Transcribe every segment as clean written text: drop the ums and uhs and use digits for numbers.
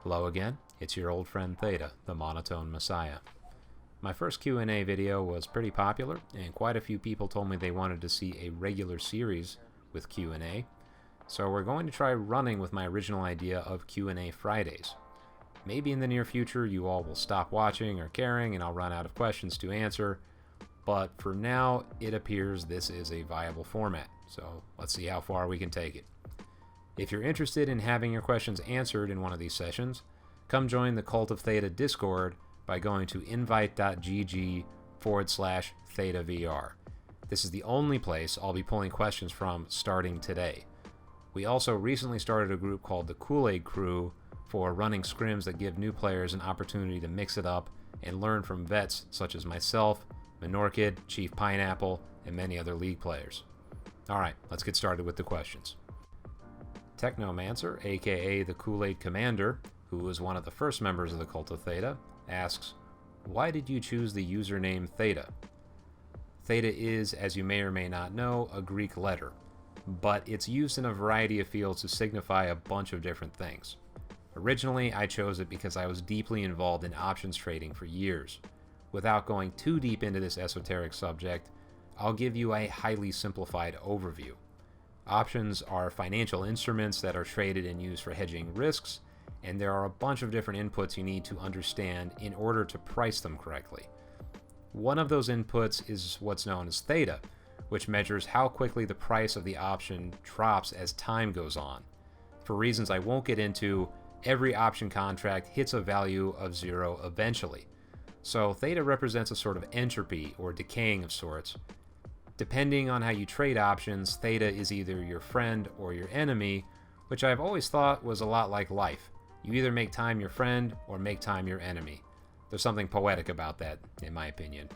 Hello again, it's your old friend Theta, the Monotone Messiah. My first Q&A video was pretty popular, and quite a few people told me they wanted to see a regular series with Q&A, so we're going to try running with my original idea of Q&A Fridays. Maybe in the near future you all will stop watching or caring and I'll run out of questions to answer, but for now it appears this is a viable format, so let's see how far we can take it. If you're interested in having your questions answered in one of these sessions, come join the Cult of Theta Discord by going to invite.gg/ThetaVR. This is the only place I'll be pulling questions from starting today. We also recently started a group called the Kool-Aid Crew for running scrims that give new players an opportunity to mix it up and learn from vets such as myself, Menorkid, Chief Pineapple, and many other League players. Alright, let's get started with the questions. Technomancer, aka the Kool-Aid Commander, who is one of the first members of the Cult of Theta, asks, why did you choose the username Theta? Theta is, as you may or may not know, a Greek letter, but it's used in a variety of fields to signify a bunch of different things. Originally, I chose it because I was deeply involved in options trading for years. Without going too deep into this esoteric subject, I'll give you a highly simplified overview. Options are financial instruments that are traded and used for hedging risks, and there are a bunch of different inputs you need to understand in order to price them correctly. One of those inputs is what's known as theta, which measures how quickly the price of the option drops as time goes on. For reasons I won't get into, every option contract hits a value of 0 eventually. So theta represents a sort of entropy or decaying of sorts. Depending on how you trade options, theta is either your friend or your enemy, which I've always thought was a lot like life. You either make time your friend or make time your enemy. There's something poetic about that, in my opinion.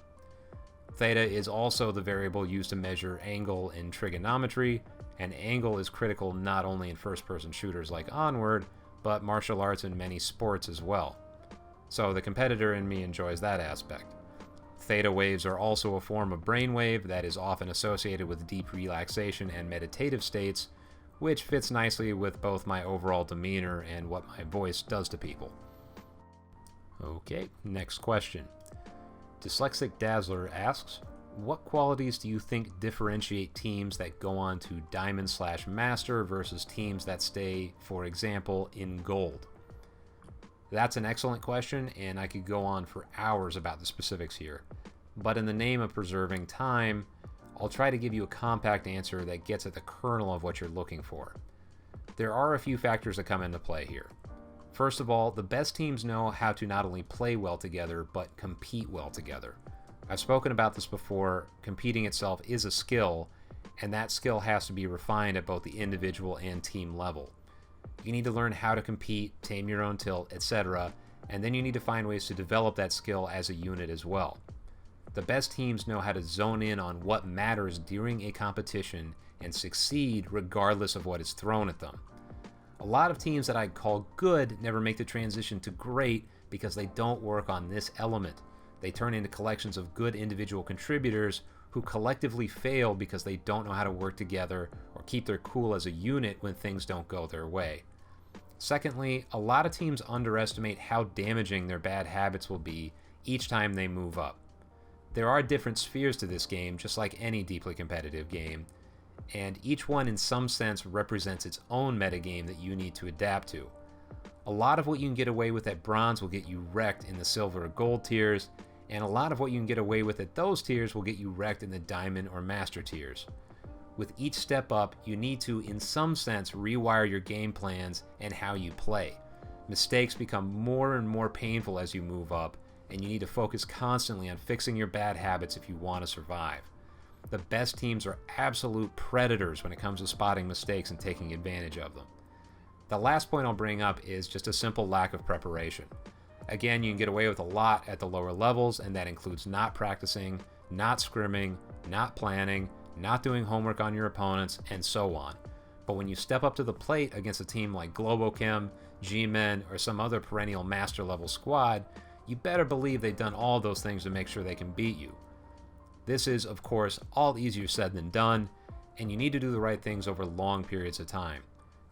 Theta is also the variable used to measure angle in trigonometry, and angle is critical not only in first-person shooters like Onward, but martial arts and many sports as well. So the competitor in me enjoys that aspect. Theta waves are also a form of brainwave that is often associated with deep relaxation and meditative states, which fits nicely with both my overall demeanor and what my voice does to people. Okay, next question. Dyslexic Dazzler asks, what qualities do you think differentiate teams that go on to Diamond/Master versus teams that stay, for example, in Gold? That's an excellent question, and I could go on for hours about the specifics here. But in the name of preserving time, I'll try to give you a compact answer that gets at the kernel of what you're looking for. There are a few factors that come into play here. First of all, the best teams know how to not only play well together, but compete well together. I've spoken about this before. Competing itself is a skill, and that skill has to be refined at both the individual and team level. You need to learn how to compete, tame your own tilt, etc., and then you need to find ways to develop that skill as a unit as well. The best teams know how to zone in on what matters during a competition and succeed regardless of what is thrown at them. A lot of teams that I'd call good never make the transition to great because they don't work on this element. They turn into collections of good individual contributors who collectively fail because they don't know how to work together or keep their cool as a unit when things don't go their way. Secondly, a lot of teams underestimate how damaging their bad habits will be each time they move up. There are different spheres to this game, just like any deeply competitive game, and each one in some sense represents its own metagame that you need to adapt to. A lot of what you can get away with at Bronze will get you wrecked in the Silver or Gold tiers, and a lot of what you can get away with at those tiers will get you wrecked in the Diamond or Master tiers. With each step up, you need to, in some sense, rewire your game plans and how you play. Mistakes become more and more painful as you move up, and you need to focus constantly on fixing your bad habits if you want to survive. The best teams are absolute predators when it comes to spotting mistakes and taking advantage of them. The last point I'll bring up is just a simple lack of preparation. Again, you can get away with a lot at the lower levels, and that includes not practicing, not scrimming, not planning, not doing homework on your opponents, and so on. But when you step up to the plate against a team like Globochem, G-Men, or some other perennial master level squad, you better believe they've done all those things to make sure they can beat you. This is, of course, all easier said than done, and you need to do the right things over long periods of time.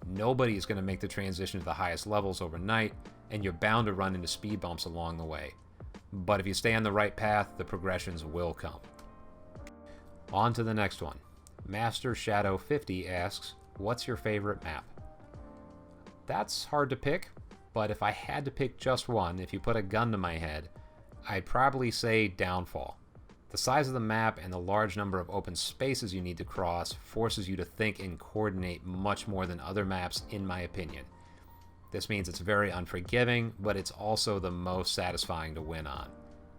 Nobody is going to make the transition to the highest levels overnight, and you're bound to run into speed bumps along the way. But if you stay on the right path, the progressions will come. On to the next one. Master Shadow 50 asks, what's your favorite map? That's hard to pick, but if I had to pick just one, if you put a gun to my head, I'd probably say Downfall. The size of the map and the large number of open spaces you need to cross forces you to think and coordinate much more than other maps, in my opinion. This means it's very unforgiving, but it's also the most satisfying to win on.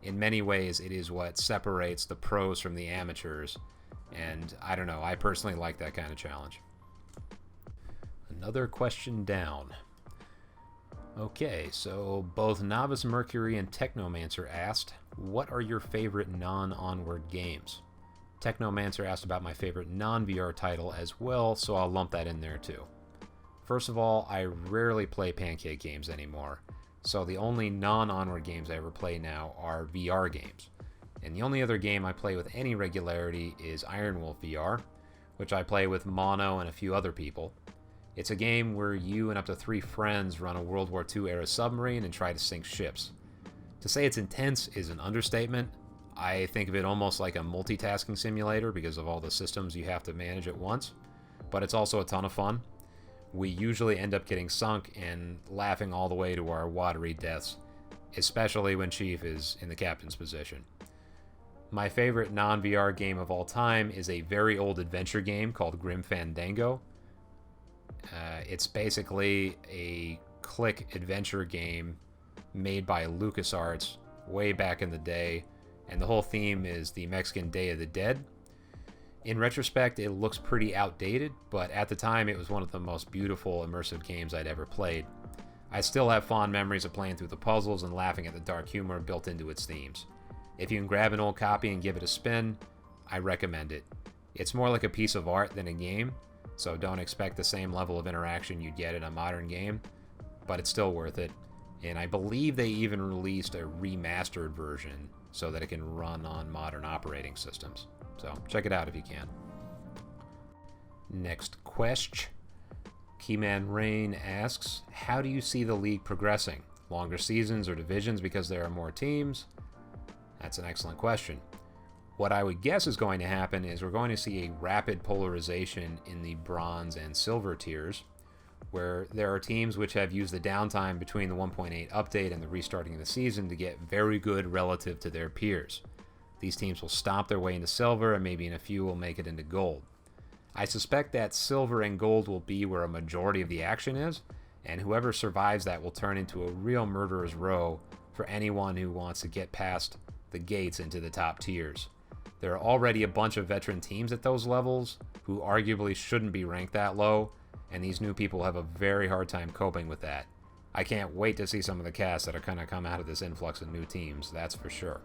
In many ways, it is what separates the pros from the amateurs, and I don't know, I personally like that kind of challenge. Another question down. Okay, so both Novice Mercury and Technomancer asked, what are your favorite non-Onward games? Technomancer asked about my favorite non-VR title as well, so I'll lump that in there too. First of all, I rarely play pancake games anymore, so the only non-Onward games I ever play now are VR games. And the only other game I play with any regularity is Iron Wolf VR, which I play with Mono and a few other people. It's a game where you and up to 3 friends run a World War II era submarine and try to sink ships. To say it's intense is an understatement. I think of it almost like a multitasking simulator because of all the systems you have to manage at once, but it's also a ton of fun. We usually end up getting sunk and laughing all the way to our watery deaths, especially when Chief is in the captain's position. My favorite non-VR game of all time is a very old adventure game called Grim Fandango. It's basically a click adventure game made by LucasArts way back in the day, and the whole theme is the Mexican Day of the Dead. In retrospect, it looks pretty outdated, but at the time it was one of the most beautiful, immersive games I'd ever played. I still have fond memories of playing through the puzzles and laughing at the dark humor built into its themes. If you can grab an old copy and give it a spin, I recommend it. It's more like a piece of art than a game, so don't expect the same level of interaction you'd get in a modern game, but it's still worth it. And I believe they even released a remastered version so that it can run on modern operating systems. So check it out if you can. Next question. Keyman Rain asks, how do you see the league progressing? Longer seasons or divisions because there are more teams? That's an excellent question. What I would guess is going to happen is we're going to see a rapid polarization in the bronze and silver tiers, where there are teams which have used the downtime between the 1.8 update and the restarting of the season to get very good relative to their peers. These teams will stomp their way into silver, and maybe in a few will make it into gold. I suspect that silver and gold will be where a majority of the action is, and whoever survives that will turn into a real murderer's row for anyone who wants to get past the gates into the top tiers. There are already a bunch of veteran teams at those levels who arguably shouldn't be ranked that low, and these new people have a very hard time coping with that. I can't wait to see some of the casts that are going to come out of this influx of new teams, that's for sure.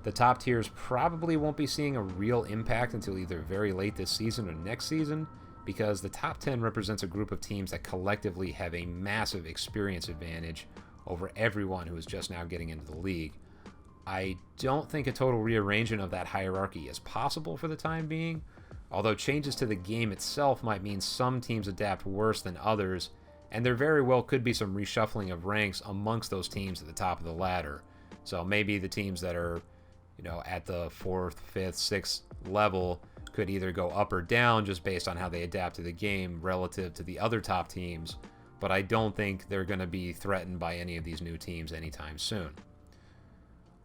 The top tiers probably won't be seeing a real impact until either very late this season or next season, because the top 10 represents a group of teams that collectively have a massive experience advantage over everyone who is just now getting into the league. I don't think a total rearrangement of that hierarchy is possible for the time being, although changes to the game itself might mean some teams adapt worse than others, and there very well could be some reshuffling of ranks amongst those teams at the top of the ladder. So maybe the teams that are, at the 4th, 5th, 6th level could either go up or down just based on how they adapt to the game relative to the other top teams, but I don't think they're going to be threatened by any of these new teams anytime soon.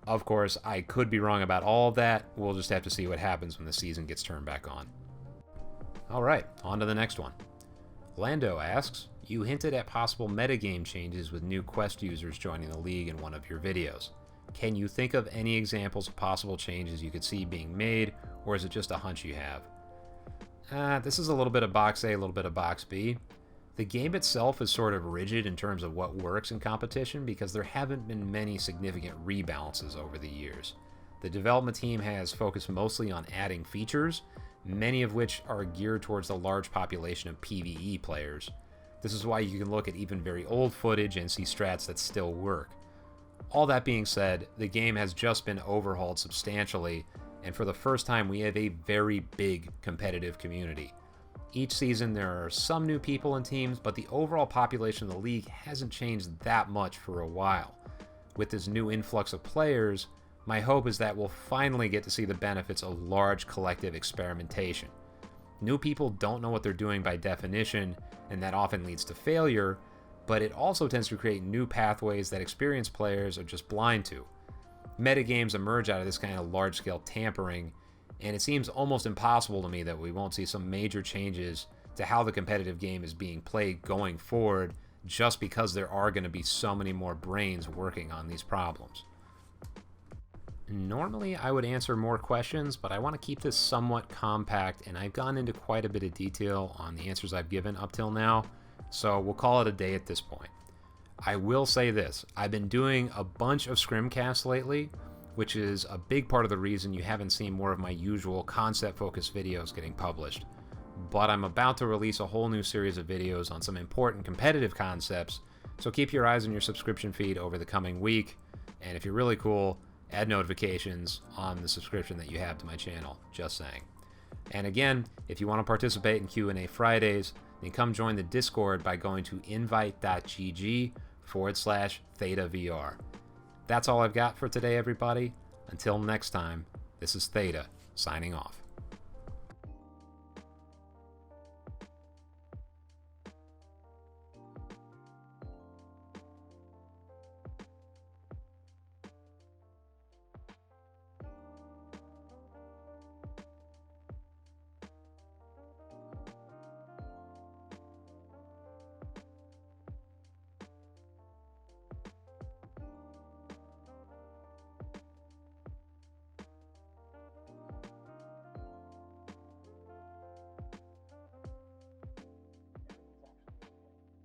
Of course, I could be wrong about all of that. We'll just have to see what happens when the season gets turned back on. Alright, on to the next one. Lando asks, you hinted at possible metagame changes with new Quest users joining the league in one of your videos. Can you think of any examples of possible changes you could see being made, or is it just a hunch you have? This is a little bit of box A, a little bit of box B. The game itself is sort of rigid in terms of what works in competition because there haven't been many significant rebalances over the years. The development team has focused mostly on adding features, many of which are geared towards the large population of PvE players. This is why you can look at even very old footage and see strats that still work. All that being said, the game has just been overhauled substantially, and for the first time we have a very big competitive community. Each season there are some new people and teams, but the overall population of the league hasn't changed that much for a while. With this new influx of players, my hope is that we'll finally get to see the benefits of large collective experimentation. New people don't know what they're doing by definition, and that often leads to failure, but it also tends to create new pathways that experienced players are just blind to. Metagames emerge out of this kind of large-scale tampering, and it seems almost impossible to me that we won't see some major changes to how the competitive game is being played going forward, just because there are going to be so many more brains working on these problems. Normally I would answer more questions, but I want to keep this somewhat compact, and I've gone into quite a bit of detail on the answers I've given up till now, so we'll call it a day at this point. I will say this, I've been doing a bunch of scrimcasts lately, which is a big part of the reason you haven't seen more of my usual concept-focused videos getting published. But I'm about to release a whole new series of videos on some important competitive concepts, so keep your eyes on your subscription feed over the coming week, and if you're really cool, add notifications on the subscription that you have to my channel, just saying. And again, if you want to participate in Q&A Fridays, then come join the Discord by going to invite.gg/ThetaVR. That's all I've got for today, everybody. Until next time, this is Theta, signing off.